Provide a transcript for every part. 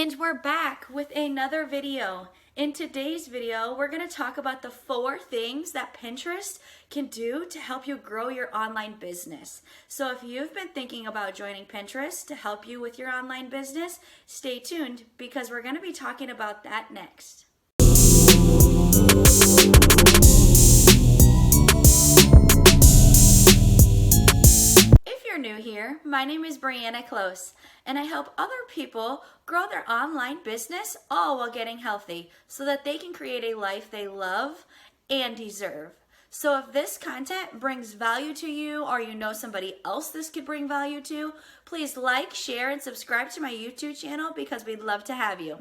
And we're back with another video. In today's video, we're going to talk about the 4 things that Pinterest can do to help you grow your online business. So if you've been thinking about joining Pinterest to help you with your online business, stay tuned because we're going to be talking about that next. If you're new here, my name is Brianna Close, and I help other people grow their online business all while getting healthy so that they can create a life they love and deserve. So if this content brings value to you or you know somebody else this could bring value to, please like, share, and subscribe to my YouTube channel because we'd love to have you.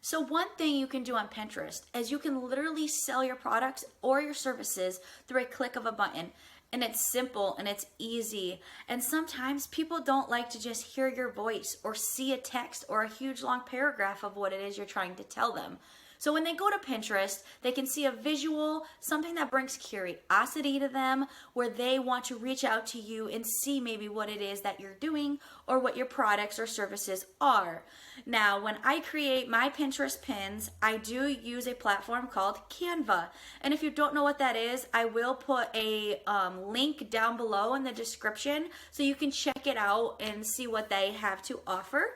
So one thing you can do on Pinterest is you can literally sell your products or your services through a click of a button. And it's simple and it's easy. And sometimes people don't like to just hear your voice or see a text or a huge long paragraph of what it is you're trying to tell them. So when they go to Pinterest, they can see a visual, something that brings curiosity to them, where they want to reach out to you and see maybe what it is that you're doing or what your products or services are. Now, when I create my Pinterest pins, I do use a platform called Canva. And if you don't know what that is, I will put a link down below in the description so you can check it out and see what they have to offer.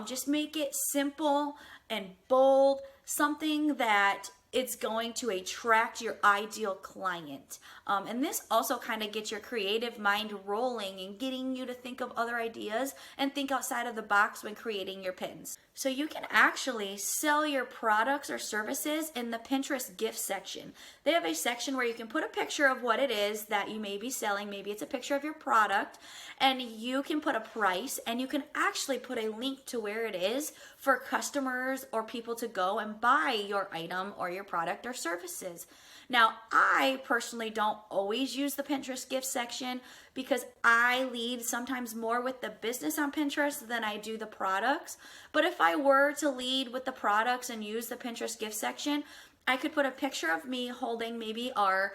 Just make it simple and bold, something that it's going to attract your ideal client. And this also kind of gets your creative mind rolling and getting you to think of other ideas and think outside of the box when creating your pins. So you can actually sell your products or services in the Pinterest gift section. They have a section where you can put a picture of what it is that you may be selling. Maybe it's a picture of your product, and you can put a price, and you can actually put a link to where it is for customers or people to go and buy your item or your product or services. Now, I personally don't always use the Pinterest gift section because I lead sometimes more with the business on Pinterest than I do the products. But if I were to lead with the products and use the Pinterest gift section, I could put a picture of me holding maybe our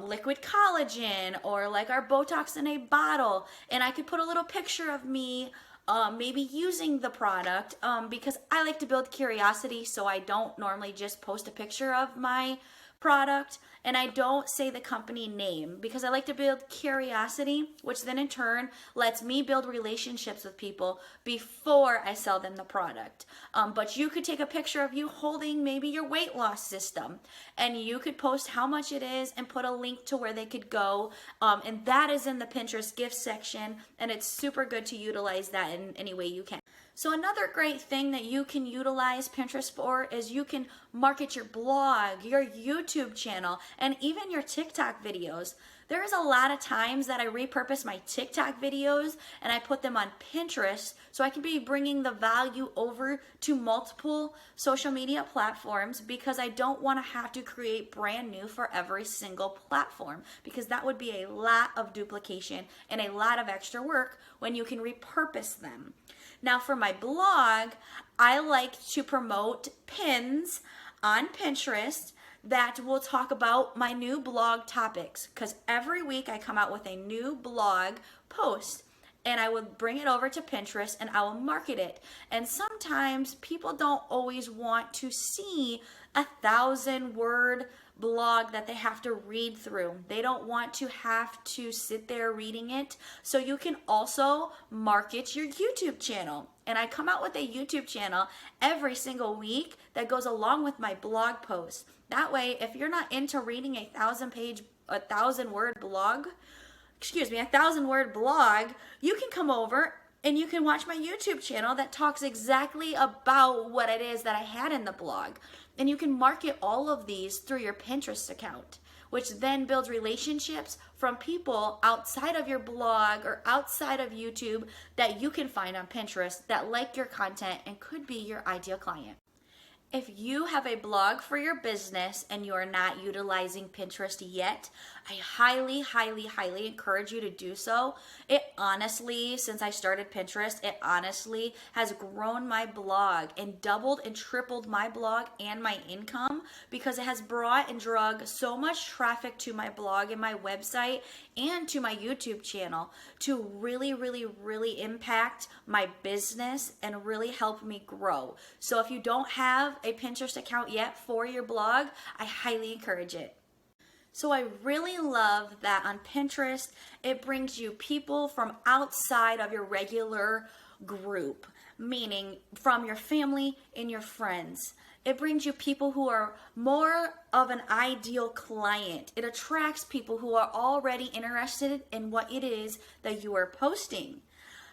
liquid collagen or like our Botox in a bottle. And I could put a little picture of me maybe using the product because I like to build curiosity, so I don't normally just post a picture of my product, and I don't say the company name because I like to build curiosity, which then in turn lets me build relationships with people before I sell them the product. But you could take a picture of you holding maybe your weight loss system, and you could post how much it is and put a link to where they could go, and that is in the Pinterest gift section, and it's super good to utilize that in any way you can. So another great thing that you can utilize Pinterest for is you can market your blog, your YouTube channel, and even your TikTok videos. There's a lot of times that I repurpose my TikTok videos and I put them on Pinterest so I can be bringing the value over to multiple social media platforms because I don't want to have to create brand new for every single platform because that would be a lot of duplication and a lot of extra work when you can repurpose them. Now for my blog, I like to promote pins on Pinterest that will talk about my new blog topics because every week I come out with a new blog post and I will bring it over to Pinterest and I will market it. And sometimes people don't always want to see 1,000-word blog that they have to read through. They don't want to have to sit there reading it. So you can also market your YouTube channel. And I come out with a YouTube channel every single week that goes along with my blog post. That way, if you're not into reading a 1,000-word blog, you can come over and you can watch my YouTube channel that talks exactly about what it is that I had in the blog. And you can market all of these through your Pinterest account, which then builds relationships from people outside of your blog or outside of YouTube that you can find on Pinterest that like your content and could be your ideal client. If you have a blog for your business and you are not utilizing Pinterest yet, I highly, highly, highly encourage you to do so. It honestly, since I started Pinterest, it honestly has grown my blog and doubled and tripled my blog and my income because it has brought and drug so much traffic to my blog and my website and to my YouTube channel to really, really, really impact my business and really help me grow. So if you don't have a Pinterest account yet for your blog, I highly encourage it. So I really love that on Pinterest, it brings you people from outside of your regular group, meaning from your family and your friends. It brings you people who are more of an ideal client. It attracts people who are already interested in what it is that you are posting.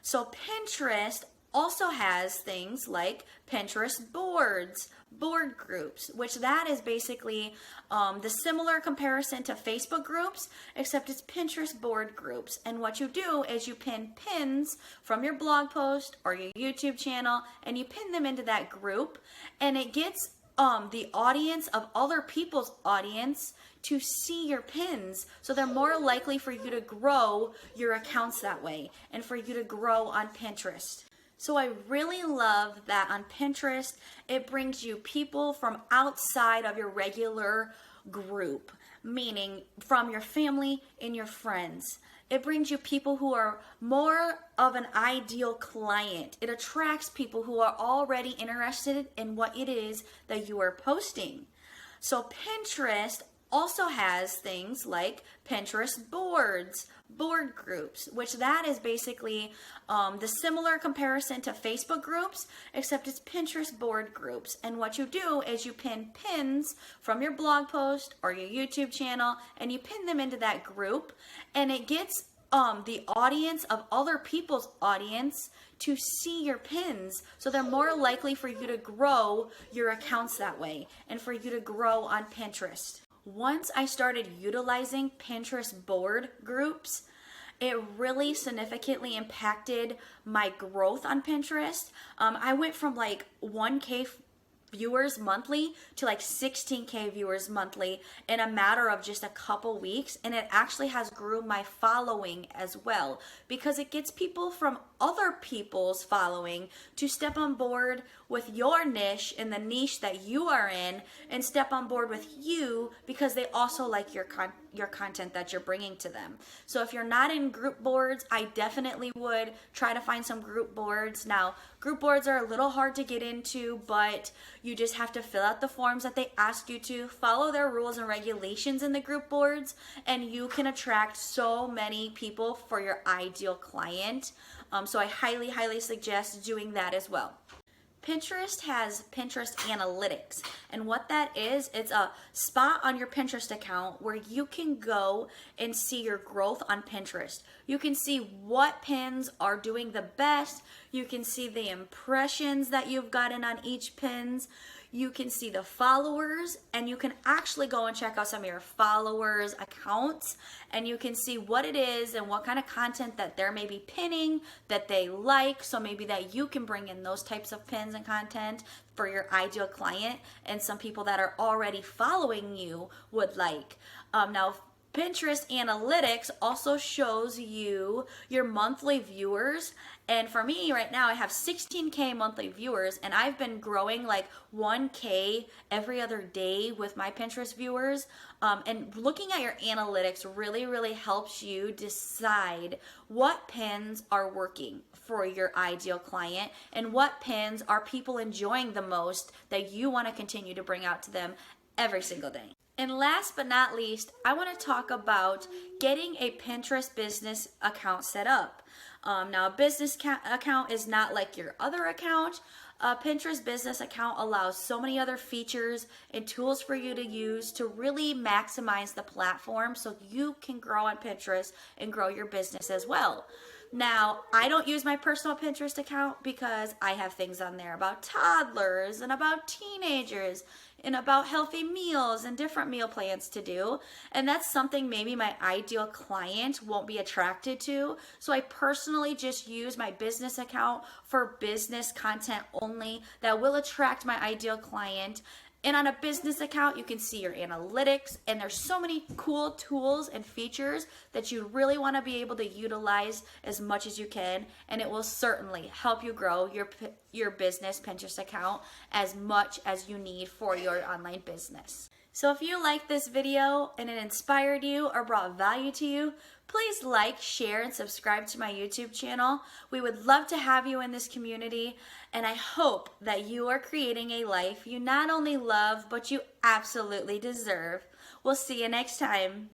So Pinterest also has things like Pinterest boards, board groups, which that is basically the similar comparison to Facebook groups, except it's Pinterest board groups. And what you do is you pin pins from your blog post or your YouTube channel, and you pin them into that group, and it gets the audience of other people's audience to see your pins, so they're more likely for you to grow your accounts that way and for you to grow on Pinterest. So I really love that on Pinterest, it brings you people from outside of your regular group, meaning from your family and your friends. It brings you people who are more of an ideal client. It attracts people who are already interested in what it is that you are posting. So Pinterest also has things like Pinterest boards, board groups, which that is basically the similar comparison to Facebook groups, except it's Pinterest board groups. And what you do is you pin pins from your blog post or your YouTube channel, and you pin them into that group, and it gets the audience of other people's audience to see your pins, so they're more likely for you to grow your accounts that way and for you to grow on Pinterest. Once I started utilizing Pinterest board groups, it really significantly impacted my growth on Pinterest. I went from like 1K viewers monthly to like 16K viewers monthly in a matter of just a couple weeks, and it actually has grew my following as well because it gets people from other people's following to step on board with your niche in the niche that you are in, and step on board with you because they also like your content that you're bringing to them. So if you're not in group boards, I definitely would try to find some group boards. Now, group boards are a little hard to get into, but you just have to fill out the forms that they ask you to, follow their rules and regulations in the group boards, and you can attract so many people for your ideal client. So I highly, highly suggest doing that as well. Pinterest has Pinterest Analytics, and what that is, it's a spot on your Pinterest account where you can go and see your growth on Pinterest. You can see what pins are doing the best. You can see the impressions that you've gotten on each pins. You can see the followers, and you can actually go and check out some of your followers' accounts, and you can see what it is and what kind of content that they're maybe pinning that they like, so maybe that you can bring in those types of pins and content for your ideal client and some people that are already following you would like. Now, Pinterest Analytics also shows you your monthly viewers, and for me right now I have 16K monthly viewers, and I've been growing like 1K every other day with my Pinterest viewers. And looking at your analytics really, really helps you decide what pins are working for your ideal client and what pins are people enjoying the most that you want to continue to bring out to them every single day. And last but not least, I want to talk about getting a Pinterest business account set up. Now, a business account is not like your other account. A Pinterest business account allows so many other features and tools for you to use to really maximize the platform so you can grow on Pinterest and grow your business as well. Now, I don't use my personal Pinterest account because I have things on there about toddlers and about teenagers and about healthy meals and different meal plans to do. And that's something maybe my ideal client won't be attracted to. So I personally just use my business account for business content only that will attract my ideal client. And on a business account, you can see your analytics, and there's so many cool tools and features that you really want to be able to utilize as much as you can, and it will certainly help you grow your business Pinterest account as much as you need for your online business. So if you like this video and it inspired you or brought value to you, please like, share, and subscribe to my YouTube channel. We would love to have you in this community, and I hope that you are creating a life you not only love, but you absolutely deserve. We'll see you next time.